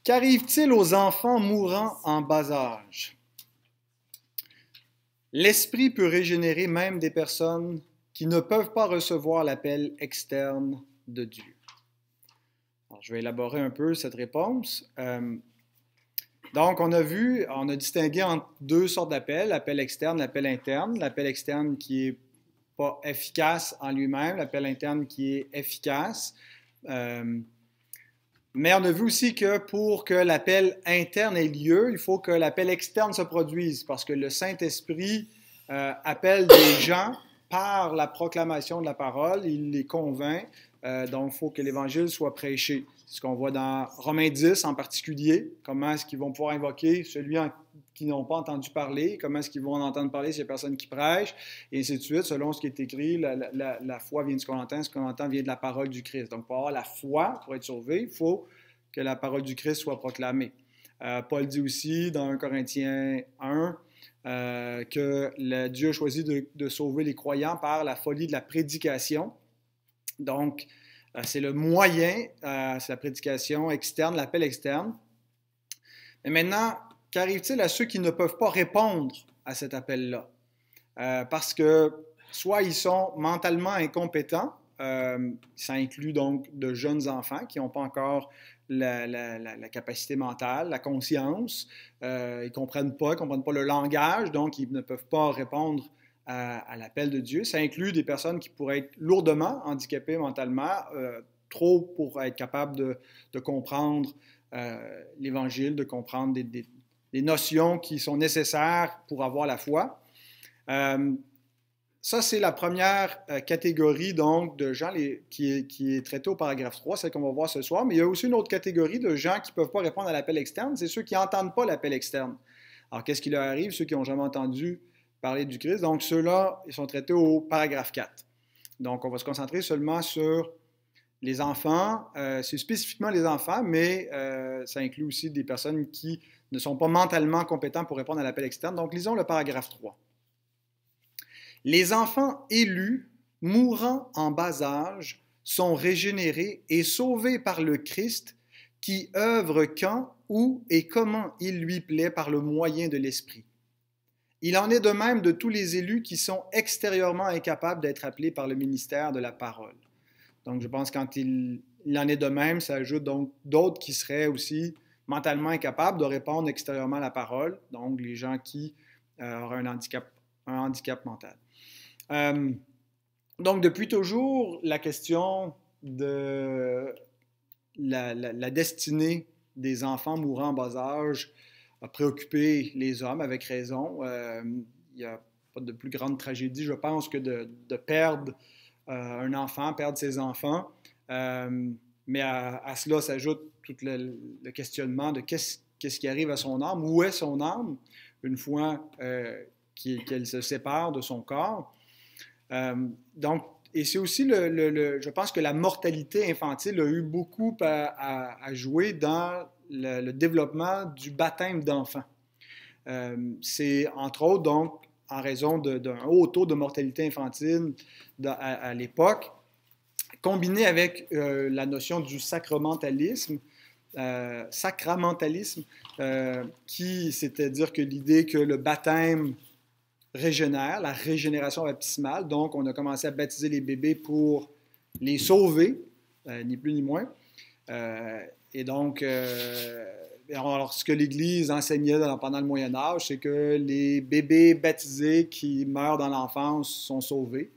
Qu'arrive-t-il aux enfants mourant en bas âge? L'Esprit peut régénérer même des personnes qui ne peuvent pas recevoir l'appel externe de Dieu. Alors, je vais élaborer un peu cette réponse. Donc, on a distingué entre deux sortes d'appels, l'appel externe, l'appel interne. L'appel externe qui n'est pas efficace en lui-même, l'appel interne qui est efficace. Mais on a vu aussi que pour que l'appel interne ait lieu, il faut que l'appel externe se produise parce que le Saint-Esprit appelle des gens par la proclamation de la parole, il les convainc, donc il faut que l'Évangile soit prêché. C'est ce qu'on voit dans Romains 10 en particulier, comment est-ce qu'ils vont pouvoir invoquer celui qui n'ont pas entendu parler, comment est-ce qu'ils vont en entendre parler ces personnes qui prêchent, et ainsi de suite, selon ce qui est écrit, la foi vient de ce qu'on entend vient de la parole du Christ. Donc pour avoir la foi, pour être sauvé, il faut que la parole du Christ soit proclamée. Paul dit aussi dans 1 Corinthiens 1 que Dieu a choisi de sauver les croyants par la folie de la prédication. Donc, c'est le moyen, c'est la prédication externe, l'appel externe. Mais maintenant, qu'arrive-t-il à ceux qui ne peuvent pas répondre à cet appel-là? Parce que soit ils sont mentalement incompétents, ça inclut donc de jeunes enfants qui n'ont pas encore la capacité mentale, la conscience, ils ne comprennent pas le langage, donc ils ne peuvent pas répondre à l'appel de Dieu. Ça inclut des personnes qui pourraient être lourdement handicapées mentalement, trop pour être capables de comprendre l'Évangile, de comprendre des notions qui sont nécessaires pour avoir la foi. Ça, c'est la première catégorie donc, de gens qui est traitée au paragraphe 3, celle qu'on va voir ce soir. Mais il y a aussi une autre catégorie de gens qui ne peuvent pas répondre à l'appel externe, c'est ceux qui n'entendent pas l'appel externe. Alors, qu'est-ce qui leur arrive? Ceux qui n'ont jamais entendu parler du Christ. Donc, ceux-là, ils sont traités au paragraphe 4. Donc, on va se concentrer seulement sur les enfants. C'est spécifiquement les enfants, mais ça inclut aussi des personnes qui ne sont pas mentalement compétents pour répondre à l'appel externe. Donc, lisons le paragraphe 3. Les enfants élus, mourant en bas âge, sont régénérés et sauvés par le Christ qui œuvre quand, où et comment il lui plaît par le moyen de l'Esprit. Il en est de même de tous les élus qui sont extérieurement incapables d'être appelés par le ministère de la parole. Donc, je pense que quand il en est de même, ça ajoute donc d'autres qui seraient aussi mentalement incapables de répondre extérieurement à la parole, donc les gens qui auraient un handicap mental. Donc, depuis toujours, la question de la destinée des enfants mourant en bas âge a préoccupé les hommes avec raison. Il n'y a pas de plus grande tragédie, je pense, que de perdre un enfant, perdre ses enfants. Mais à cela s'ajoute tout le questionnement de qu'est-ce qui arrive à son âme, où est son âme, une fois qu'elle se sépare de son corps. Donc, et c'est aussi, je pense que la mortalité infantile a eu beaucoup à jouer dans le développement du baptême d'enfants. C'est entre autres donc en raison d'un haut taux de mortalité infantile à l'époque, combiné avec la notion du sacramentalisme, qui c'est-à-dire que l'idée que le baptême régénère, la régénération baptismale. Donc, on a commencé à baptiser les bébés pour les sauver, ni plus ni moins. Et donc, alors, ce que l'Église enseignait pendant le Moyen Âge, c'est que les bébés baptisés qui meurent dans l'enfance sont sauvés,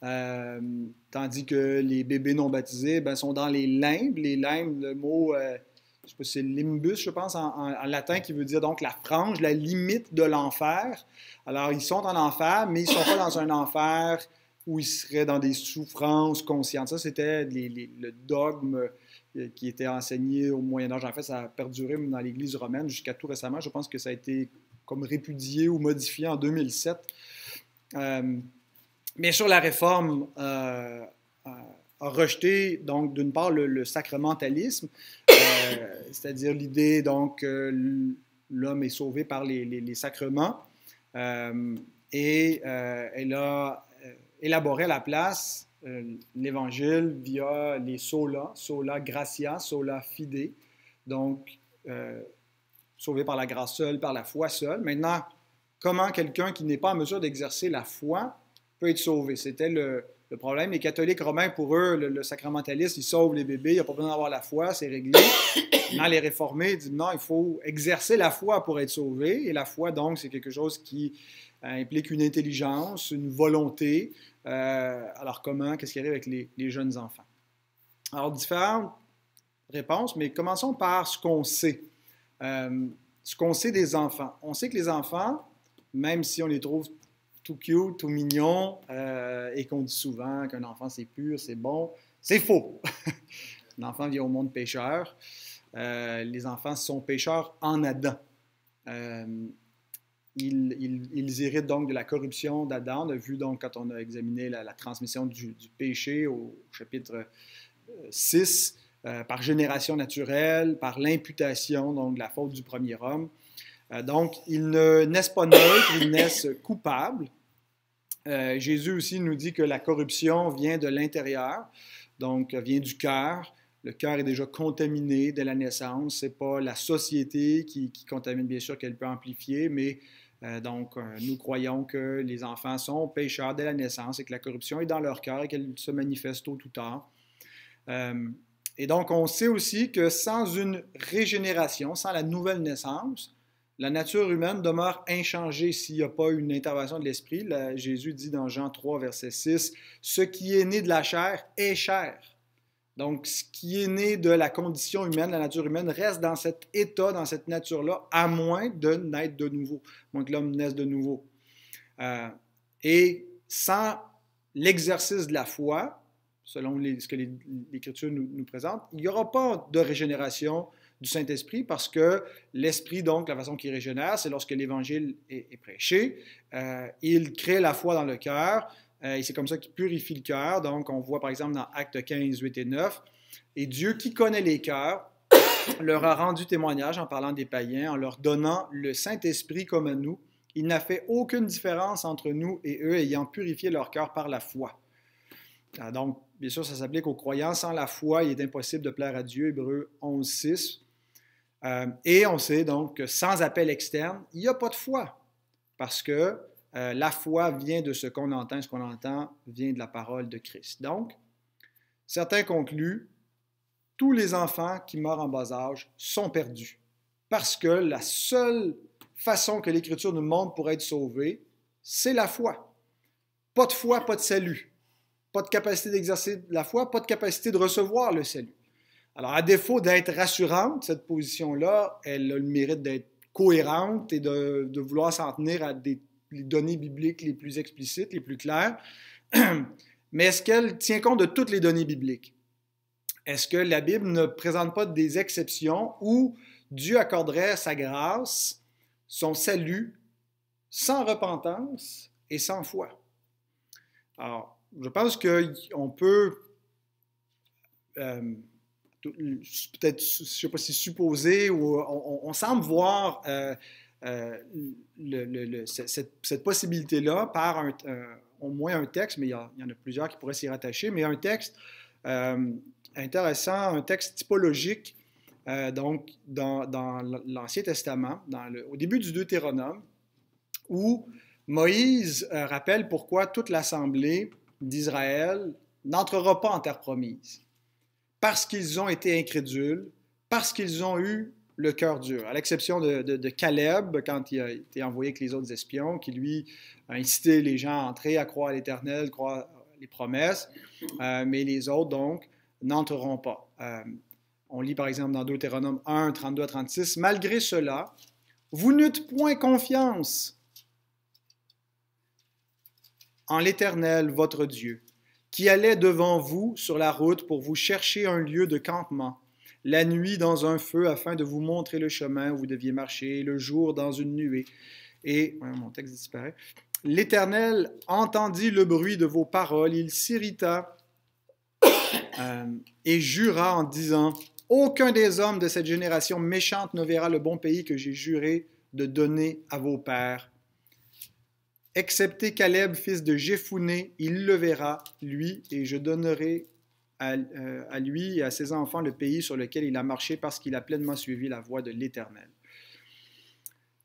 tandis que les bébés non baptisés sont dans les limbes. Les limbes, le mot, je sais pas si c'est limbus, je pense, en latin, qui veut dire donc la frange, la limite de l'enfer. Alors, ils sont en enfer, mais ils ne sont pas dans un enfer où ils seraient dans des souffrances conscientes. Ça, c'était le dogme qui était enseigné au Moyen-Âge. En fait, ça a perduré dans l'Église romaine jusqu'à tout récemment. Je pense que ça a été comme répudié ou modifié en 2007. Bien sûr, la Réforme a rejeté, donc, d'une part, le sacramentalisme, c'est-à-dire l'idée, donc, que l'homme est sauvé par les sacrements, et elle a élaboré à la place l'Évangile via les sola gratia, sola fide, donc sauvé par la grâce seule, par la foi seule. Maintenant, comment quelqu'un qui n'est pas en mesure d'exercer la foi peut être sauvé? C'était le problème. Les catholiques romains, pour eux, le sacramentaliste, il sauve les bébés, il n'y a pas besoin d'avoir la foi, c'est réglé. Maintenant, les réformés disent non, il faut exercer la foi pour être sauvé. Et la foi, donc, c'est quelque chose qui implique une intelligence, une volonté. Alors comment? Qu'est-ce qui arrive avec les jeunes enfants? Alors, différentes réponses, mais commençons par ce qu'on sait. Ce qu'on sait des enfants. On sait que les enfants, même si on les trouve tout cute, tout mignons, et qu'on dit souvent qu'un enfant c'est pur, c'est bon, c'est faux. Un enfant vient au monde pécheur. Les enfants sont pécheurs en Adam. Ils héritent donc de la corruption d'Adam. On a vu donc quand on a examiné la transmission du péché au chapitre 6, par génération naturelle, par l'imputation donc de la faute du premier homme. Donc, ils ne naissent pas neutres, ils naissent coupables. Jésus aussi nous dit que la corruption vient de l'intérieur, donc vient du cœur. Le cœur est déjà contaminé dès la naissance. Ce n'est pas la société qui contamine, bien sûr, qu'elle peut amplifier, mais nous croyons que les enfants sont pécheurs dès la naissance et que la corruption est dans leur cœur et qu'elle se manifeste tôt ou tard. Et donc, on sait aussi que sans une régénération, sans la nouvelle naissance, la nature humaine demeure inchangée s'il n'y a pas une intervention de l'Esprit. Jésus dit dans Jean 3, verset 6, « Ce qui est né de la chair est chair. » Donc, ce qui est né de la condition humaine, la nature humaine, reste dans cet état, dans cette nature-là, à moins de naître de nouveau, à moins que l'homme naisse de nouveau. Et sans l'exercice de la foi, selon ce que l'Écriture nous présente, il n'y aura pas de régénération du Saint-Esprit parce que l'Esprit, donc, la façon qu'il régénère, c'est lorsque l'Évangile est prêché. Il crée la foi dans le cœur et c'est comme ça qu'il purifie le cœur. Donc, on voit par exemple dans Actes 15, 8 et 9, « Et Dieu qui connaît les cœurs leur a rendu témoignage en parlant des païens, en leur donnant le Saint-Esprit comme à nous. Il n'a fait aucune différence entre nous et eux, ayant purifié leur cœur par la foi. » Donc, bien sûr, ça s'applique aux croyants. Sans la foi, il est impossible de plaire à Dieu, Hébreux 11, 6. Et on sait donc que sans appel externe, il n'y a pas de foi, parce que la foi vient de ce qu'on entend vient de la parole de Christ. Donc, certains concluent, tous les enfants qui meurent en bas âge sont perdus, parce que la seule façon que l'Écriture nous montre pour être sauvés, c'est la foi. Pas de foi, pas de salut. Pas de capacité d'exercer la foi, pas de capacité de recevoir le salut. Alors, à défaut d'être rassurante, cette position-là, elle a le mérite d'être cohérente et de vouloir s'en tenir à les données bibliques les plus explicites, les plus claires. Mais est-ce qu'elle tient compte de toutes les données bibliques? Est-ce que la Bible ne présente pas des exceptions où Dieu accorderait sa grâce, son salut, sans repentance et sans foi? Alors, je pense qu'on peut peut-être, je ne sais pas si supposer, ou on semble voir cette possibilité-là par au moins un texte, mais il y en a plusieurs qui pourraient s'y rattacher, mais un texte intéressant, un texte typologique, donc dans l'Ancien Testament, au début du Deutéronome, où Moïse rappelle pourquoi toute l'assemblée d'Israël n'entrera pas en terre promise. Parce qu'ils ont été incrédules, parce qu'ils ont eu le cœur dur. À l'exception de Caleb, quand il a été envoyé avec les autres espions, qui lui a incité les gens à entrer, à croire à l'Éternel, croire les promesses, mais les autres, donc, n'entreront pas. On lit par exemple dans Deutéronome 1, 32 à 36, « Malgré cela, vous n'eûtes point confiance en l'Éternel, votre Dieu, qui allait devant vous sur la route pour vous chercher un lieu de campement, la nuit dans un feu afin de vous montrer le chemin où vous deviez marcher, le jour dans une nuée. » Et, mon texte disparaît, « L'Éternel entendit le bruit de vos paroles, il s'irrita et jura en disant, « Aucun des hommes de cette génération méchante ne verra le bon pays que j'ai juré de donner à vos pères. Excepté Caleb, fils de Jéphuné, il le verra, lui, et je donnerai à lui et à ses enfants le pays sur lequel il a marché parce qu'il a pleinement suivi la voie de l'Éternel.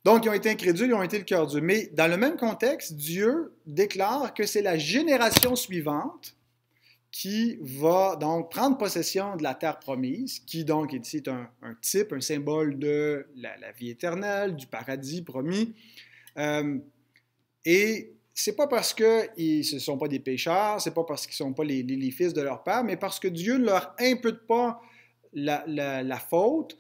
Donc, ils ont été incrédules, ils ont été le cœur dur. Mais dans le même contexte, Dieu déclare que c'est la génération suivante qui va donc prendre possession de la terre promise, qui donc est ici un type, un symbole de la vie éternelle, du paradis promis. Et c'est pas parce qu'ils ne sont pas des pécheurs, c'est pas parce qu'ils ne sont pas les fils de leur père, mais parce que Dieu ne leur impute pas la faute,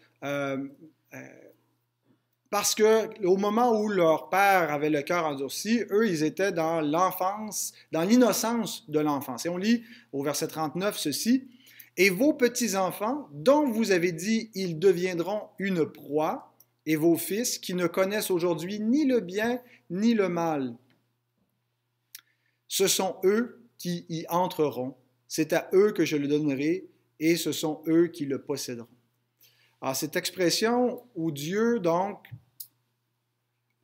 parce qu'au moment où leur père avait le cœur endurci, eux, ils étaient dans l'enfance, dans l'innocence de l'enfance. Et on lit au verset 39 ceci, « Et vos petits-enfants, dont vous avez dit, ils deviendront une proie, et vos fils, qui ne connaissent aujourd'hui ni le bien ni le mal. Ce sont eux qui y entreront, c'est à eux que je le donnerai, et ce sont eux qui le posséderont. » Alors, cette expression où Dieu, donc,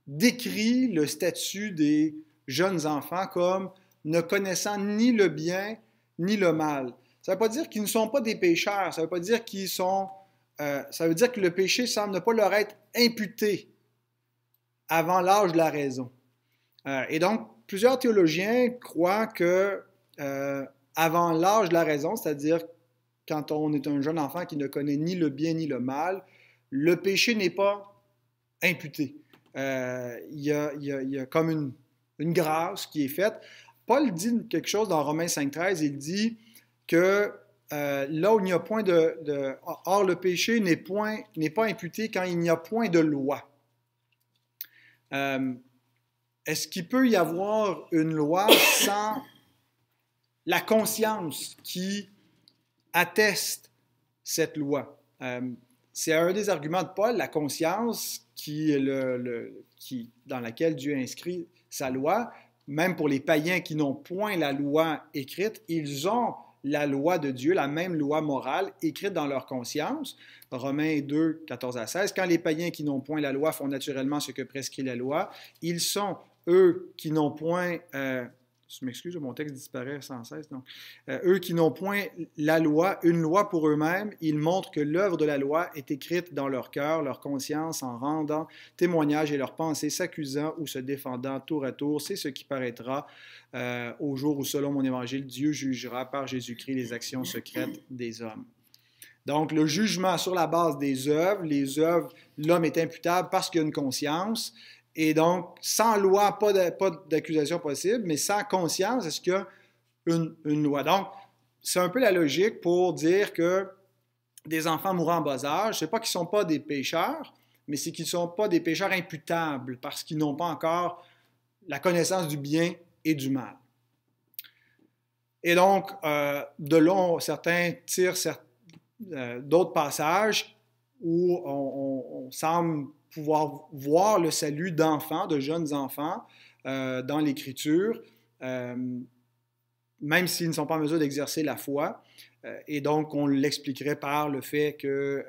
décrit le statut des jeunes enfants comme ne connaissant ni le bien ni le mal. Ça ne veut pas dire qu'ils ne sont pas des pécheurs, ça ne veut pas dire qu'ils sont... ça veut dire que le péché semble ne pas leur être imputé avant l'âge de la raison. Et donc, plusieurs théologiens croient que avant l'âge de la raison, c'est-à-dire quand on est un jeune enfant qui ne connaît ni le bien ni le mal, le péché n'est pas imputé. Il y a comme une grâce qui est faite. Paul dit quelque chose dans Romains 5,13, il dit que là où il n'y a point or le péché n'est pas imputé quand il n'y a point de loi. Est-ce qu'il peut y avoir une loi sans la conscience qui atteste cette loi? C'est un des arguments de Paul, la conscience dans laquelle Dieu inscrit sa loi. Même pour les païens qui n'ont point la loi écrite, ils ont la loi de Dieu, la même loi morale écrite dans leur conscience. Romains 2, 14 à 16. Quand les païens qui n'ont point la loi font naturellement ce que prescrit la loi, ils sont, eux qui n'ont point... je m'excuse, mon texte disparaît sans cesse. Donc, eux qui n'ont point la loi, une loi pour eux-mêmes, ils montrent que l'œuvre de la loi est écrite dans leur cœur, leur conscience, en rendant témoignage et leurs pensées s'accusant ou se défendant tour à tour. C'est ce qui paraîtra au jour où, selon mon évangile, Dieu jugera par Jésus-Christ les actions secrètes des hommes. Donc, le jugement sur la base des œuvres, les œuvres, l'homme est imputable parce qu'il y a une conscience. Et donc, sans loi, pas d'accusation possible, mais sans conscience, est-ce qu'il y a une loi? Donc, c'est un peu la logique pour dire que des enfants mourant en bas âge, ce n'est pas qu'ils ne sont pas des pécheurs, mais c'est qu'ils ne sont pas des pécheurs imputables parce qu'ils n'ont pas encore la connaissance du bien et du mal. Et donc, de là, certains tirent d'autres passages où on semble pouvoir voir le salut d'enfants, de jeunes enfants dans l'Écriture, même s'ils ne sont pas en mesure d'exercer la foi. Et donc, on l'expliquerait par le fait que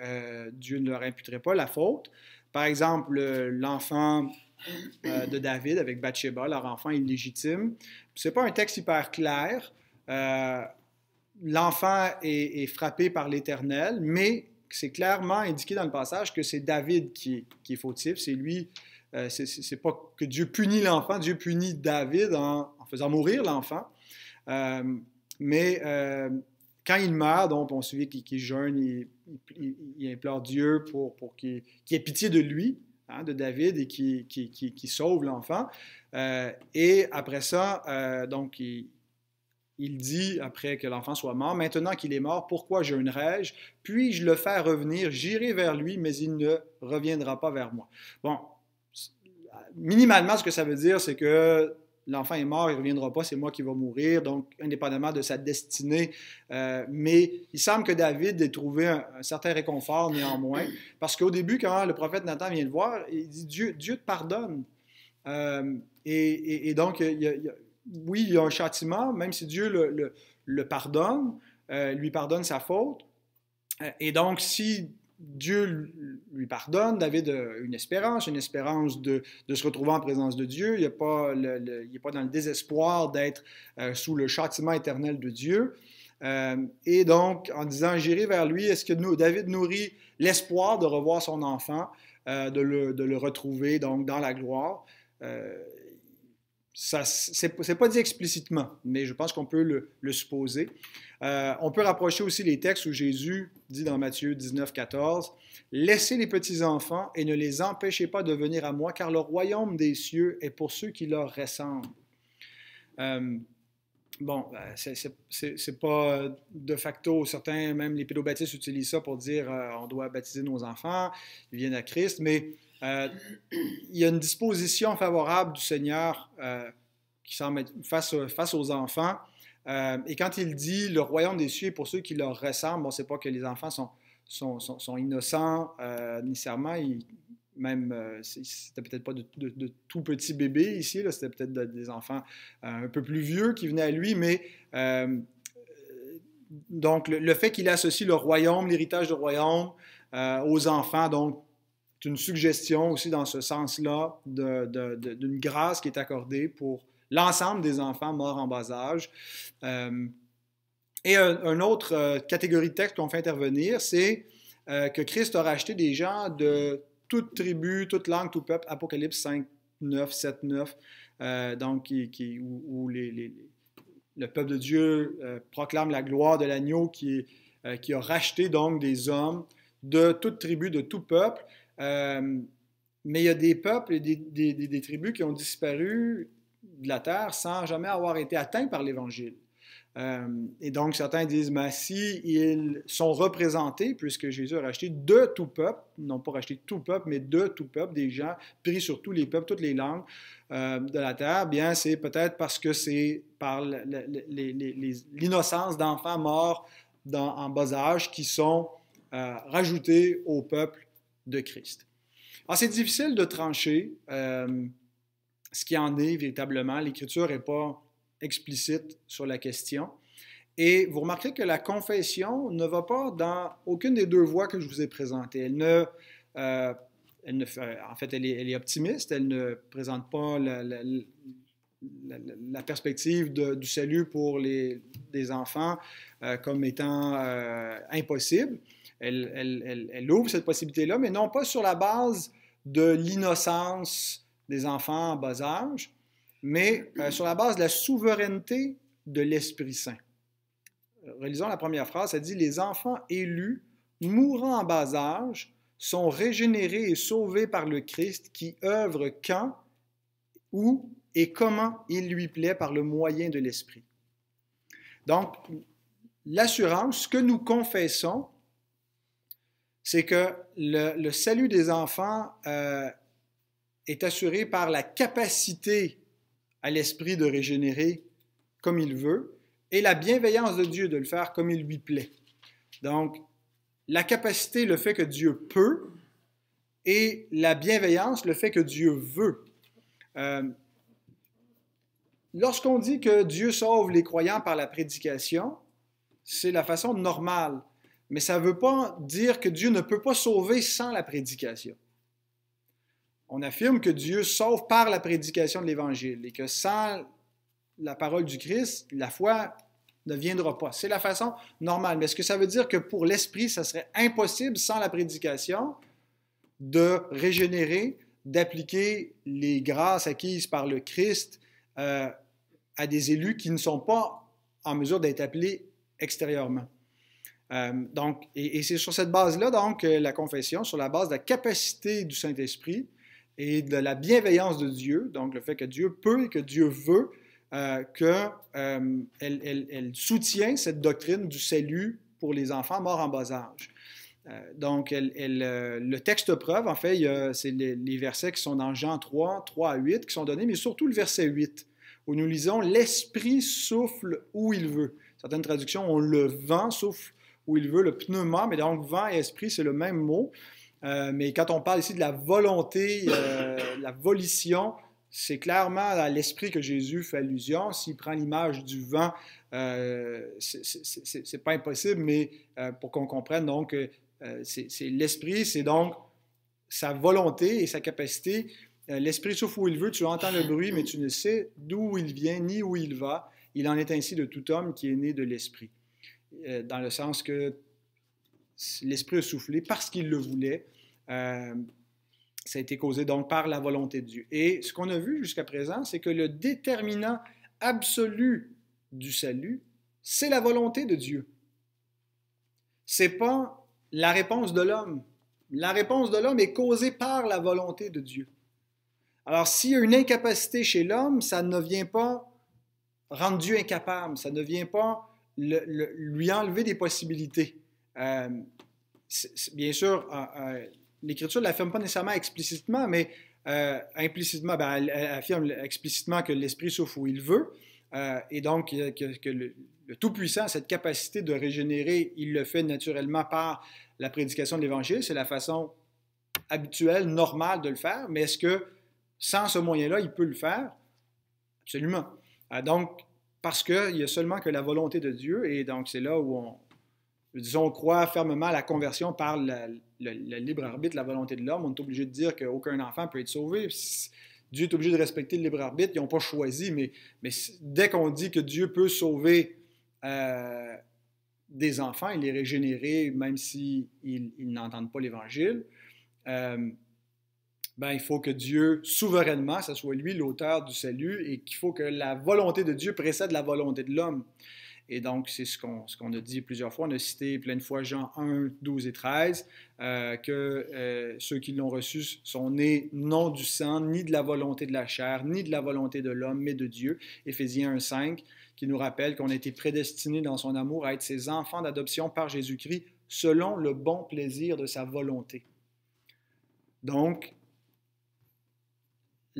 Dieu ne leur imputerait pas la faute. Par exemple, l'enfant de David avec Bathsheba, leur enfant illégitime. Ce n'est pas un texte hyper clair. L'enfant est frappé par l'Éternel, mais c'est clairement indiqué dans le passage que c'est David qui est fautif. C'est lui, c'est pas que Dieu punit l'enfant, Dieu punit David en faisant mourir l'enfant. Mais quand il meurt, donc on se dit qu'il jeûne, il implore Dieu pour qu'il ait pitié de lui, hein, de David, et qu'il sauve l'enfant. Et après ça, donc il dit, après que l'enfant soit mort, « Maintenant qu'il est mort, pourquoi jeûnerai-je? Puis-je le faire revenir? J'irai vers lui, mais il ne reviendra pas vers moi. » Bon, minimalement, ce que ça veut dire, c'est que l'enfant est mort, il ne reviendra pas, c'est moi qui vais mourir, donc indépendamment de sa destinée. Mais il semble que David ait trouvé un certain réconfort néanmoins, parce qu'au début, quand le prophète Nathan vient le voir, il dit « Dieu te pardonne. » Et donc, oui, il y a un châtiment, même si Dieu le pardonne, lui pardonne sa faute. Et donc, si Dieu lui pardonne, David a une espérance de se retrouver en présence de Dieu. Il n'est pas dans le désespoir d'être sous le châtiment éternel de Dieu. Et donc, en disant, j'irai vers lui, est-ce que David nourrit l'espoir de revoir son enfant, de le retrouver donc dans la gloire? C'est pas dit explicitement, mais je pense qu'on peut le supposer. On peut rapprocher aussi les textes où Jésus dit dans Matthieu 19, 14, « Laissez les petits-enfants et ne les empêchez pas de venir à moi, car le royaume des cieux est pour ceux qui leur ressemblent. » Bon, c'est pas de facto, certains, même les pédobaptistes utilisent ça pour dire on doit baptiser nos enfants, ils viennent à Christ, mais il y a une disposition favorable du Seigneur qui semble être face aux enfants. Et quand il dit le royaume des cieux est pour ceux qui leur ressemblent, bon, c'est pas que les enfants sont innocents nécessairement. C'était peut-être pas de tout petits bébés ici, là, c'était peut-être des enfants un peu plus vieux qui venaient à lui, mais donc le fait qu'il associe le royaume, l'héritage du royaume aux enfants, donc c'est une suggestion aussi dans ce sens-là d'une grâce qui est accordée pour l'ensemble des enfants morts en bas âge. Et une autre catégorie de texte qu'on fait intervenir, c'est que Christ a racheté des gens de toute tribu, toute langue, tout peuple, Apocalypse 5, 9, 7, 9, donc où le peuple de Dieu proclame la gloire de l'agneau qui a racheté donc des hommes de toute tribu, de tout peuple. Mais il y a des peuples et des tribus qui ont disparu de la terre sans jamais avoir été atteints par l'Évangile. Et donc, certains disent, mais si ils sont représentés, puisque Jésus a racheté de tout peuple, non pas racheté tout peuple, mais de tout peuple, des gens pris sur tous les peuples, toutes les langues de la terre, bien, c'est peut-être parce que c'est par l'innocence d'enfants morts en bas âge qui sont rajoutés au peuple de Christ. Alors, c'est difficile de trancher ce qui en est véritablement. L'Écriture n'est pas explicite sur la question. Et vous remarquerez que la confession ne va pas dans aucune des deux voies que je vous ai présentées. En fait, elle est optimiste. Elle ne présente pas la perspective du salut pour des enfants comme étant impossible. Elle ouvre cette possibilité-là, mais non pas sur la base de l'innocence des enfants en bas âge, mais sur la base de la souveraineté de l'Esprit Saint. Relisons la première phrase, ça dit « Les enfants élus, mourant en bas âge, sont régénérés et sauvés par le Christ qui œuvre quand, où et comment il lui plaît par le moyen de l'Esprit. » Donc, l'assurance, ce que nous confessons, c'est que le salut des enfants est assuré par la capacité à l'Esprit de régénérer comme il veut et la bienveillance de Dieu de le faire comme il lui plaît. Donc, la capacité, le fait que Dieu peut, et la bienveillance, le fait que Dieu veut. Lorsqu'on dit que Dieu sauve les croyants par la prédication, c'est la façon normale. Mais ça ne veut pas dire que Dieu ne peut pas sauver sans la prédication. On affirme que Dieu sauve par la prédication de l'Évangile et que sans la parole du Christ, la foi ne viendra pas. C'est la façon normale. Mais est-ce que ça veut dire que pour l'Esprit, ça serait impossible sans la prédication de régénérer, d'appliquer les grâces acquises par le Christ à des élus qui ne sont pas en mesure d'être appelés extérieurement? Donc, et c'est sur cette base-là, donc, la confession, sur la base de la capacité du Saint-Esprit et de la bienveillance de Dieu, donc le fait que Dieu peut et que Dieu veut, qu'elle soutient cette doctrine du salut pour les enfants morts en bas âge. Donc, le texte preuve, en fait, c'est les versets qui sont dans Jean 3, 3 à 8 qui sont donnés, mais surtout le verset 8, où nous lisons « L'Esprit souffle où il veut ». Certaines traductions ont le vent souffle où il veut, le pneuma, mais donc vent et esprit, c'est le même mot. Mais quand on parle ici de la volonté, la volition, c'est clairement à l'esprit que Jésus fait allusion. S'il prend l'image du vent, c'est pas impossible, mais pour qu'on comprenne, donc, c'est l'esprit, c'est donc sa volonté et sa capacité. L'esprit souffle où il veut, tu entends le bruit, mais tu ne sais d'où il vient ni où il va. Il en est ainsi de tout homme qui est né de l'esprit. dans le sens que l'Esprit a soufflé parce qu'il le voulait. Ça a été causé donc par la volonté de Dieu. Et ce qu'on a vu jusqu'à présent, c'est que le déterminant absolu du salut, c'est la volonté de Dieu. Ce n'est pas la réponse de l'homme. La réponse de l'homme est causée par la volonté de Dieu. Alors, s'il y a une incapacité chez l'homme, ça ne vient pas rendre Dieu incapable, ça ne vient pas lui enlever des possibilités. Bien sûr, l'Écriture ne l'affirme pas nécessairement explicitement, mais implicitement, elle affirme explicitement que l'Esprit souffle où il veut, et donc que le Tout-Puissant a cette capacité de régénérer, il le fait naturellement par la prédication de l'Évangile, c'est la façon habituelle, normale de le faire, mais est-ce que sans ce moyen-là, il peut le faire? Absolument. Donc, parce qu'il n'y a seulement que la volonté de Dieu, et donc c'est là où on croit fermement à la conversion par le libre arbitre, la volonté de l'homme. On est obligé de dire qu'aucun enfant peut être sauvé. Dieu est obligé de respecter le libre arbitre. Ils n'ont pas choisi, mais dès qu'on dit que Dieu peut sauver des enfants, il les régénérer, même s'ils n'entendent pas l'Évangile, il faut que Dieu, souverainement, ce soit lui l'auteur du salut et qu'il faut que la volonté de Dieu précède la volonté de l'homme. Et donc, c'est ce qu'on a dit plusieurs fois. On a cité plein de fois Jean 1, 12 et 13, que ceux qui l'ont reçu sont nés non du sang, ni de la volonté de la chair, ni de la volonté de l'homme, mais de Dieu. Éphésiens 1, 5, qui nous rappelle qu'on a été prédestinés dans son amour à être ses enfants d'adoption par Jésus-Christ, selon le bon plaisir de sa volonté. Donc,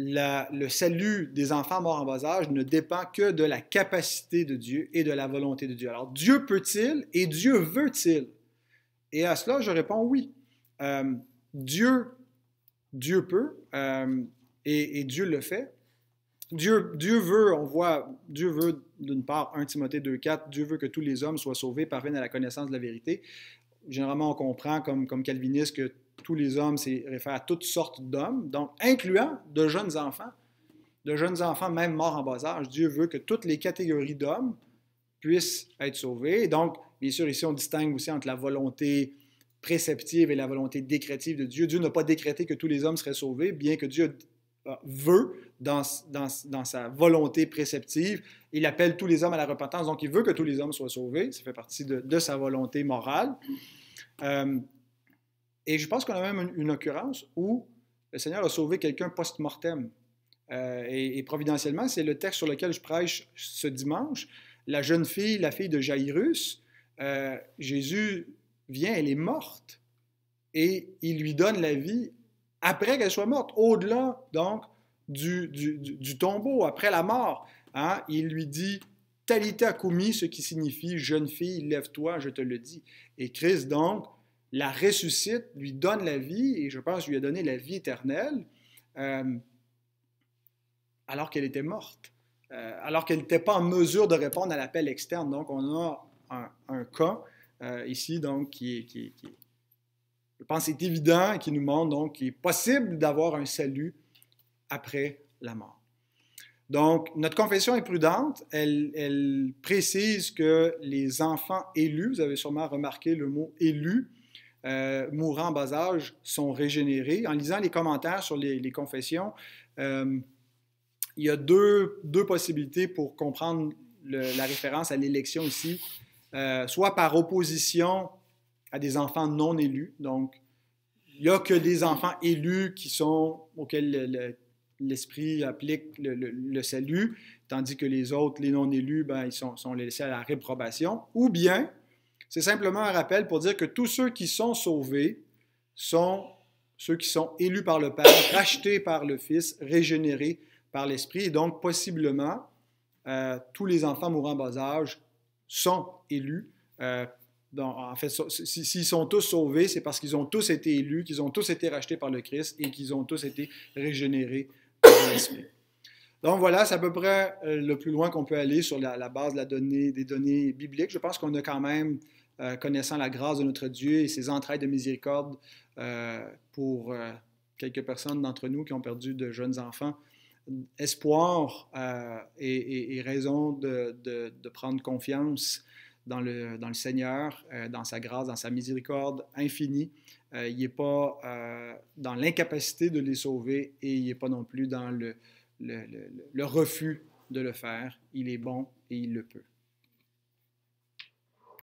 le salut des enfants morts en bas âge ne dépend que de la capacité de Dieu et de la volonté de Dieu. Alors, Dieu peut-il et Dieu veut-il? Et à cela, je réponds oui. Dieu peut et Dieu le fait. Dieu veut, on voit, Dieu veut d'une part, 1 Timothée 2,4, Dieu veut que tous les hommes soient sauvés, parviennent à la connaissance de la vérité. Généralement, on comprend comme calviniste que tous les hommes, c'est réfère à toutes sortes d'hommes, donc incluant de jeunes enfants même morts en bas âge. Dieu veut que toutes les catégories d'hommes puissent être sauvés. Et donc, bien sûr, ici, on distingue aussi entre la volonté préceptive et la volonté décrétive de Dieu. Dieu n'a pas décrété que tous les hommes seraient sauvés, bien que Dieu veut, dans sa volonté préceptive, il appelle tous les hommes à la repentance, donc il veut que tous les hommes soient sauvés. Ça fait partie de sa volonté morale. Et je pense qu'on a même une occurrence où le Seigneur a sauvé quelqu'un post-mortem. Et providentiellement, c'est le texte sur lequel je prêche ce dimanche. La jeune fille, la fille de Jairus, Jésus vient, elle est morte, et il lui donne la vie après qu'elle soit morte, au-delà donc du tombeau, après la mort. Hein? Il lui dit « Talitha koumi », ce qui signifie « jeune fille, lève-toi, je te le dis ». Et Christ donc la ressuscite, lui donne la vie, et je pense lui a donné la vie éternelle, alors qu'elle était morte, alors qu'elle n'était pas en mesure de répondre à l'appel externe. Donc, on a un cas ici, donc, qui je pense, est évident et qui nous montre donc qu'il est possible d'avoir un salut après la mort. Donc, notre confession est prudente. Elle précise que les enfants élus, vous avez sûrement remarqué le mot « élus », mourant en bas âge, sont régénérés. En lisant les commentaires sur les confessions, il y a deux possibilités pour comprendre la référence à l'élection ici. Soit par opposition à des enfants non élus. Donc, il n'y a que des enfants élus auxquels l'Esprit applique le salut, tandis que les autres, les non élus, ils sont laissés à la réprobation. Ou bien, c'est simplement un rappel pour dire que tous ceux qui sont sauvés sont ceux qui sont élus par le Père, rachetés par le Fils, régénérés par l'Esprit. Et donc, possiblement, tous les enfants mourant en bas âge sont élus. Donc, en fait, s'ils sont tous sauvés, c'est parce qu'ils ont tous été élus, qu'ils ont tous été rachetés par le Christ et qu'ils ont tous été régénérés par l'Esprit. Donc voilà, c'est à peu près le plus loin qu'on peut aller sur la base des données bibliques. Je pense qu'on a quand même, connaissant la grâce de notre Dieu et ses entrailles de miséricorde pour quelques personnes d'entre nous qui ont perdu de jeunes enfants, espoir et raison de prendre confiance dans le Seigneur, dans sa grâce, dans sa miséricorde infinie. Il n'est pas dans l'incapacité de les sauver et il n'est pas non plus dans le refus de le faire. Il est bon et il le peut.